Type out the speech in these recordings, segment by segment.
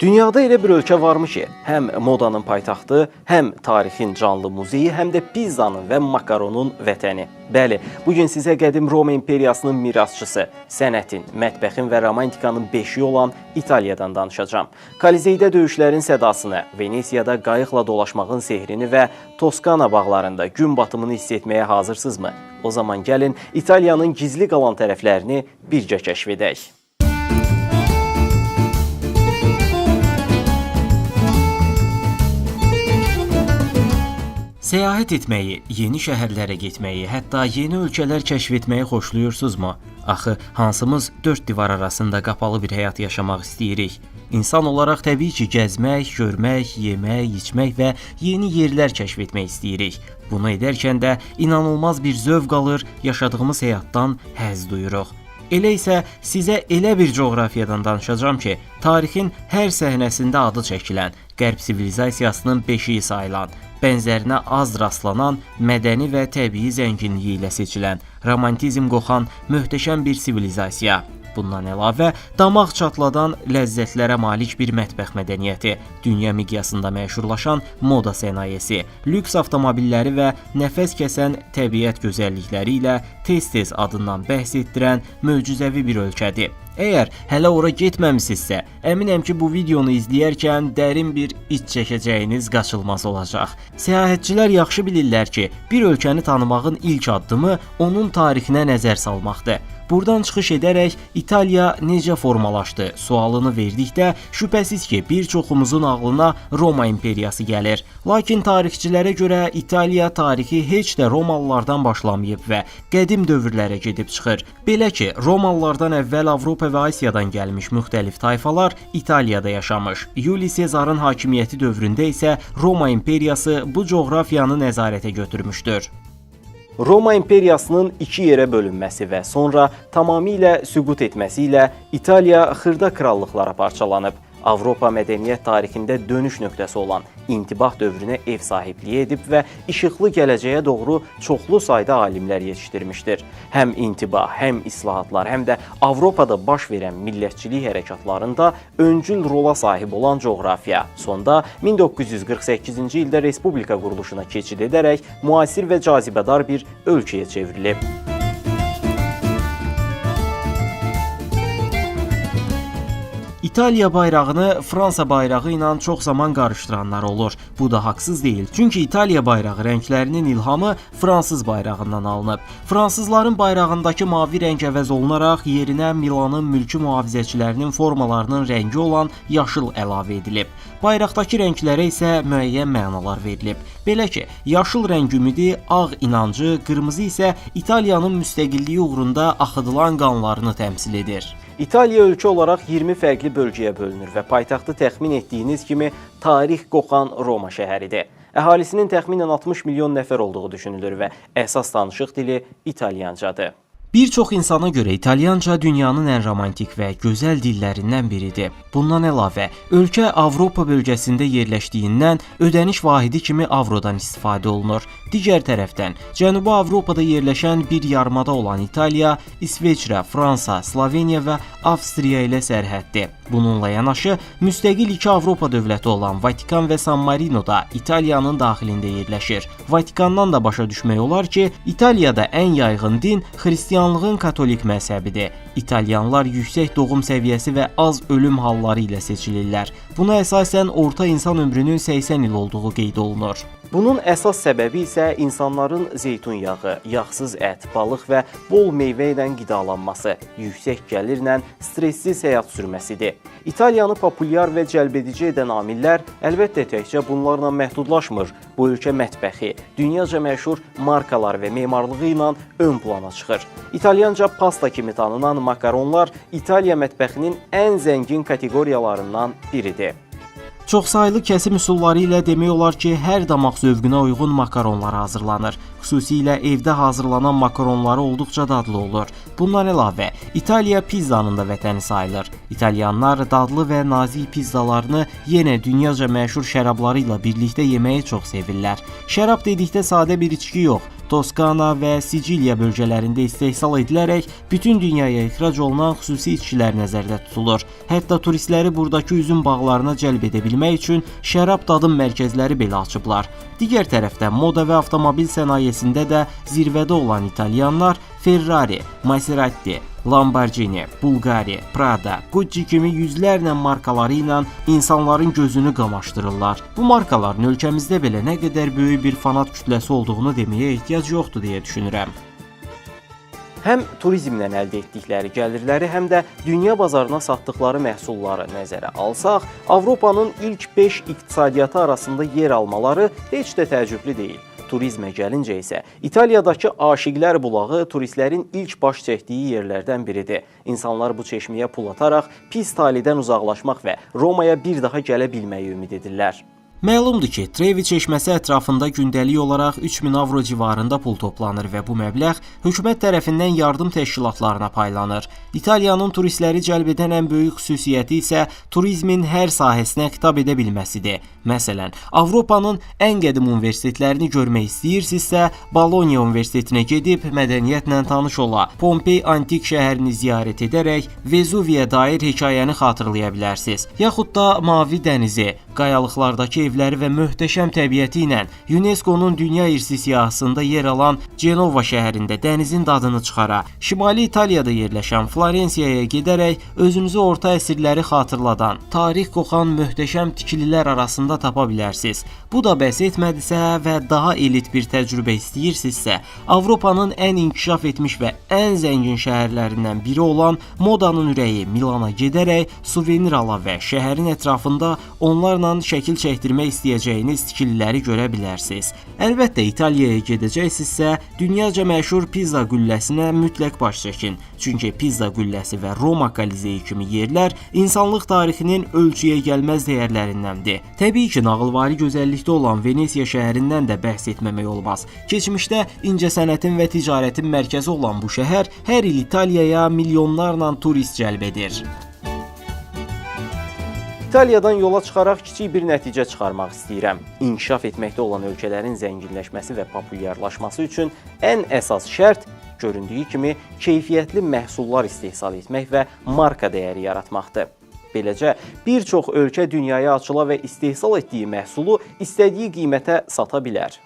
Dünyada elə bir ölkə varmı ki, həm modanın paytaxtı, həm tarixin canlı muzeyi, həm də pizzanın və makaronun vətəni. Bəli, bugün sizə qədim Roma imperiyasının mirasçısı, sənətin, mətbəxin və romantikanın beşiği olan İtaliyadan danışacağam. Kolizeydə döyüşlərin sədasını, Venesiyada qayıqla dolaşmağın sehrini və Toskana bağlarında gün batımını hiss etməyə hazırsınızmı? O zaman gəlin İtaliyanın gizli qalan tərəflərini birgə kəşf edək. Səyahət etməyi, yeni şəhərlərə getməyi, hətta yeni ölkələr kəşf etməyi xoşlayırsınızmı? Axı, hansımız dörd divar arasında qapalı bir həyat yaşamaq istəyirik? İnsan olaraq təbii ki, gəzmək, görmək, yemək, içmək və yeni yerlər kəşf etmək istəyirik. Bunu edərkən də inanılmaz bir zövq alır, yaşadığımız həyatdan həzz duyuruq. Elə isə sizə elə bir coğrafiyadan danışacağam ki, tarixin hər səhnəsində adı çəkilən, Qərb sivilizasiyasının beşiği sayılan, bənzərinə az rastlanan, mədəni və təbii zənginliyi ilə seçilən, romantizm qoxan möhtəşəm bir sivilizasiya. Bundan əlavə, damaq çatladan ləzzətlərə malik bir mətbəx mədəniyyəti, dünya miqyasında məşhurlaşan moda sənayesi, lüks avtomobilləri və nəfəs kəsən təbiət gözəllikləri ilə tez-tez adından bəhs etdirən möcüzəvi bir ölkədir. Əgər hələ ora getməmisinizsə, əminəm ki, bu videonu izləyərkən dərin bir iç çəkəcəyiniz qaçılmaz olacaq. Səyahətçilər yaxşı bilirlər ki, bir ölkəni tanımağın ilk addımı onun tarixinə nəzər salmaqdır. Buradan çıxış edərək İtaliya necə formalaşdı sualını verdikdə şübhəsiz ki, bir çoxumuzun ağlına Roma imperiyası gəlir. Lakin tarixçilərə görə İtaliya tarixi heç də Romalılardan başlamayıb və qədim dövrlərə gedib çıxır. Belə ki, Romalılardan əvvəl Avropa və Asiyadan gəlmiş müxtəlif tayfalar İtaliyada yaşamış. Yuli Sezarın hakimiyyəti dövründə isə Roma imperiyası bu coğrafiyanı nəzarətə götürmüşdür. Roma imperiyasının iki yerə bölünməsi və sonra tamamilə süqut etməsi ilə İtaliya xırda krallıqlara parçalanıb. Avropa mədəniyyət tarixində dönüş nöqtəsi olan intibah dövrünə ev sahibliyi edib və işıqlı gələcəyə doğru çoxlu sayda alimlər yetişdirmişdir. Həm intibah, həm islahatlar, həm də Avropada baş verən millətçilik hərəkatlarında öncül rola sahib olan coğrafiya. Sonda 1948-ci ildə respublika quruluşuna keçid edərək müasir və cazibədar bir ölkəyə çevrilib. İtaliya bayrağını Fransa bayrağı ilə çox zaman qarışdıranlar olur. Bu da haqsız deyil. Çünki İtaliya bayrağı rənglərinin ilhamı fransız bayrağından alınıb. Fransızların bayrağındakı mavi rəng əvəz olunaraq yerinə Milanın mülki mühafizəçilərinin formalarının rəngi olan yaşıl əlavə edilib. Bayraqdakı rənglərə isə müəyyən mənalar verilib. Belə ki, yaşıl rəng ümidi, ağ inancı, qırmızı isə İtaliyanın müstəqilliyi uğrunda axıdılan qanlarını təmsil edir. İtaliya ölkə olaraq 20 fərqli bölgəyə bölünür və paytaxtı təxmin etdiyiniz kimi tarix qoxan Roma şəhəridir. Əhalisinin təxminən 60 milyon nəfər olduğu düşünülür və əsas danışıq dili İtalyancadır. Bir çox insana görə İtalyanca dünyanın ən romantik və gözəl dillərindən biridir. Bundan əlavə, ölkə Avropa bölgəsində yerləşdiyindən ödəniş vahidi kimi avrodan istifadə olunur. Digər tərəfdən, Cənubi Avropada yerləşən bir yarımada olan İtaliya, İsveçrə, Fransa, Sloveniya və Avstriya ilə sərhəddir. Bununla yanaşı, müstəqil iki Avropa dövləti olan Vatikan və San Marino da İtaliyanın daxilində yerləşir. Vatikandan da başa düşmək olar ki, İtaliyada ən yaygın din Xristianlığın katolik məzhəbidir. İtalyanlar yüksək doğum səviyyəsi və az ölüm halları ilə seçilirlər. Buna əsasən orta insan ömrünün 80 il olduğu qeyd olunur. Bunun əsas səbəbi isə insanların zeytun yağı, yağsız ət, balıq və bol meyvə ilə qidalanması, yüksək gəlirlə stressiz həyat sürməsidir. İtaliyanı populyar və cəlbedici edən amillər əlbəttə təkcə bunlarla məhdudlaşmır. Bu ölkə mətbəxi, dünyaca məşhur markalar və memarlığı ilə ön plana çıxır. İtalyanca pasta kimi tanınan makaronlar İtaliya mətbəxinin ən zəngin kateqoriyalarından biridir. Çoxsaylı kəsim üsulları ilə demək olar ki, hər damaq zövqünə uyğun makaronlar hazırlanır. Xüsusilə evdə hazırlanan makaronları olduqca dadlı olur. Bundan əlavə, İtaliya pizzanın da vətəni sayılır. İtalyanlar dadlı və nazik pizzalarını yenə dünyaca məşhur şərabları ilə birlikdə yeməyi çox sevirlər. Şərab dedikdə sadə bir içki yox, Toskana və Siciliya bölgələrində istehsal edilərək bütün dünyaya ixrac olunan xüsusi içkilər nəzərdə tutulur. Hətta turistləri buradakı üzüm bağlarına cəlb edə bilmək üçün şərab dadım mərkəzləri belə açıblar. Digər tərəfdən moda və avtomobil sənayesində də zirvədə olan italyanlar Ferrari, Maserati, Lamborghini, Bulgari, Prada, Gucci kimi yüzlərlə markaları ilə insanların gözünü qamaşdırırlar. Bu markaların ölkəmizdə belə nə qədər böyük bir fanat kütləsi olduğunu deməyə ehtiyac yoxdur deyə düşünürəm. Həm turizmlə əldə etdikləri gəlirləri, həm də dünya bazarına satdıqları məhsulları nəzərə alsaq, Avropanın ilk 5 iqtisadiyyatı arasında yer almaları heç də təəccüblü deyil. Turizmə gəlincə isə İtaliyadakı Aşiqlər bulağı turistlərin ilk baş çəkdiyi yerlərdən biridir. İnsanlar bu çeşməyə pul ataraq pis talidən uzaqlaşmaq və Romaya bir daha gələ bilməyi ümid edirlər. Məlumdur ki, Trevi çeşməsi ətrafında gündəlik olaraq 3000 avro civarında pul toplanır və bu məbləğ hökumət tərəfindən yardım təşkilatlarına paylanır. İtaliyanın turistləri cəlb edən ən böyük xüsusiyyəti isə turizmin hər sahəsinə xitab edə bilməsidir. Məsələn, Avropanın ən qədim universitetlərini görmək istəyirsinizsə, Bologna Universitetinə gedib mədəniyyətlə tanış ola, Pompey antik şəhərini ziyarət edərək Vezuviyə dair hekayəni xatırlaya bilərsiniz. Yaxud da Mavi dənizi, qayalıqlardakı evləri və möhtəşəm təbiəti ilə UNESCO-nun Dünya İrsi siyahısında yer alan Cenova şəhərində dənizin dadını çıxara, Şimali İtaliyada yerləşən Florensiyaya gedərək özünüzü orta əsrləri xatırladan, tarix qoxan möhtəşəm tikililər arasında tapa bilərsiniz. Bu da bəs etmədisə və daha elit bir təcrübə istəyirsinizsə, Avropanın ən inkişaf etmiş və ən zəngin şəhərlərindən biri olan modanın ürəyi Milana gedərək suvenir ala və şəhərin ətrafında onlarla şəkil çəkdirmək istəyəcəyiniz tikililəri görə bilərsiniz. Əlbəttə, İtaliyaya gedəcəksinizsə, dünyaca məşhur Pizza qülləsinə mütləq baş çəkin. Çünki Pizza qülləsi və Roma Koliseyi kimi yerlər insanlıq tarixinin ölçüyə gəlməz dəyərlərindəndir. Təbii ki, nağılvari gözəllikdə olan Venesiya şəhərindən də bəhs etməmək olmaz. Keçmişdə incəsənətin və ticarətin mərkəzi olan bu şəhər hər il İtaliyaya milyonlarla turist cəlb edir. İtaliyadan yola çıxaraq kiçik bir nəticə çıxarmaq istəyirəm. İnkişaf etməkdə olan ölkələrin zənginləşməsi və populyarlaşması üçün ən əsas şərt göründüyü kimi keyfiyyətli məhsullar istehsal etmək və marka dəyəri yaratmaqdır. Beləcə, bir çox ölkə dünyaya açıla və istehsal etdiyi məhsulu istədiyi qiymətə sata bilər.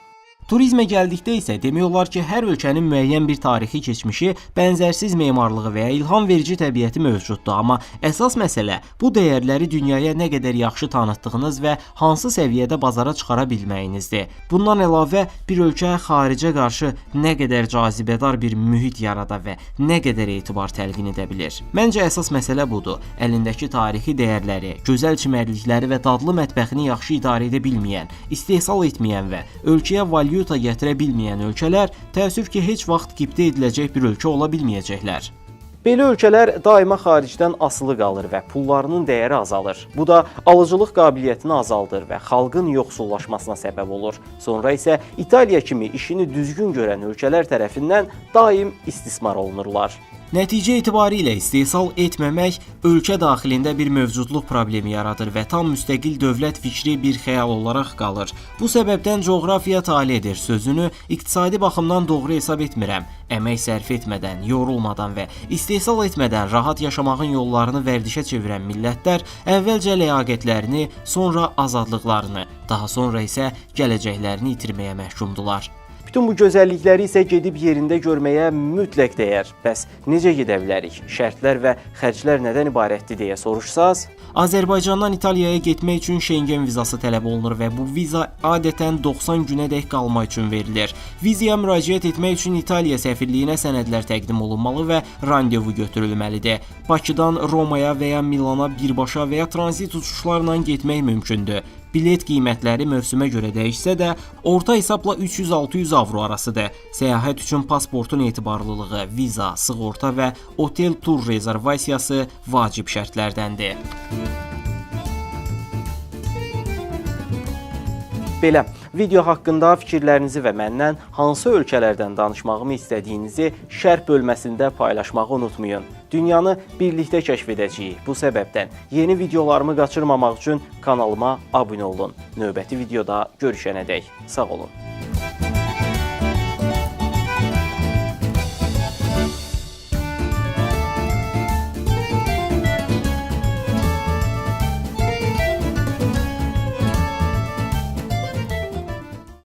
Turizmə gəldikdə isə demək olar ki, hər ölkənin müəyyən bir tarixi keçmişi, bənzərsiz memarlığı və ya ilham verici təbiəti mövcuddur. Amma əsas məsələ bu dəyərləri dünyaya nə qədər yaxşı tanıtdığınız və hansı səviyyədə bazara çıxara bilməyinizdir. Bundan əlavə, bir ölkə xaricə qarşı nə qədər cazibədar bir mühit yarada və nə qədər etibar təlqin edə bilir. Məncə əsas məsələ budur. Əlindəki tarixi dəyərləri, gözəl çimərlikləri və dadlı mətbəxini yaxşı idarə edə bilməyən, istehsal etməyən və ölkəyə valyuta gətirə bilməyən ölkələr təəssüf ki, heç vaxt qibtə ediləcək bir ölkə ola bilməyəcəklər. Belə ölkələr daima xaricdən asılı qalır və pullarının dəyəri azalır. Bu da alıcılıq qabiliyyətini azaldır və xalqın yoxsullaşmasına səbəb olur. Sonra isə İtaliya kimi işini düzgün görən ölkələr tərəfindən daim istismar olunurlar. Nəticə etibarilə istehsal etməmək ölkə daxilində bir mövcudluq problemi yaradır və tam müstəqil dövlət fikri bir xəyal olaraq qalır. Bu səbəbdən coğrafiya taledir sözünü iqtisadi baxımdan doğru hesab etmirəm. Əmək sərf etmədən, yorulmadan və istehsal etmədən rahat yaşamağın yollarını vərdişə çevirən millətlər əvvəlcə ləyaqətlərini, sonra azadlıqlarını, daha sonra isə gələcəklərini itirməyə məhkumdular. Bütün bu gözəllikləri isə gedib yerində görməyə mütləq dəyər. Bəs necə gedə bilərik? Şərtlər və xərclər nədən ibarətdir deyə soruşsaz? Azərbaycandan İtaliyaya getmək üçün Şengen vizası tələb olunur və bu viza adətən 90 günədək qalmaq üçün verilir. Vizaya müraciət etmək üçün İtaliya səfirliyinə sənədlər təqdim olunmalı və randevu götürülməlidir. Bakıdan Romaya və ya Milana birbaşa və ya tranzit uçuşlarla getmək mümkündür. Bilet qiymətləri mövsümə görə dəyişsə də, orta hesabla 300-600 avro arasıdır. Səyahət üçün pasportun etibarlılığı, viza, sığorta və otel tur rezervasiyası vacib şərtlərdəndir. Belə, video haqqında fikirlərinizi və məndən hansı ölkələrdən danışmağımı istədiyinizi şərh bölməsində paylaşmağı unutmayın. Dünyanı birlikdə kəşf edəcəyik. Bu səbəbdən yeni videolarımı qaçırmamaq üçün kanalıma abunə olun. Növbəti videoda görüşənədək sağ olun.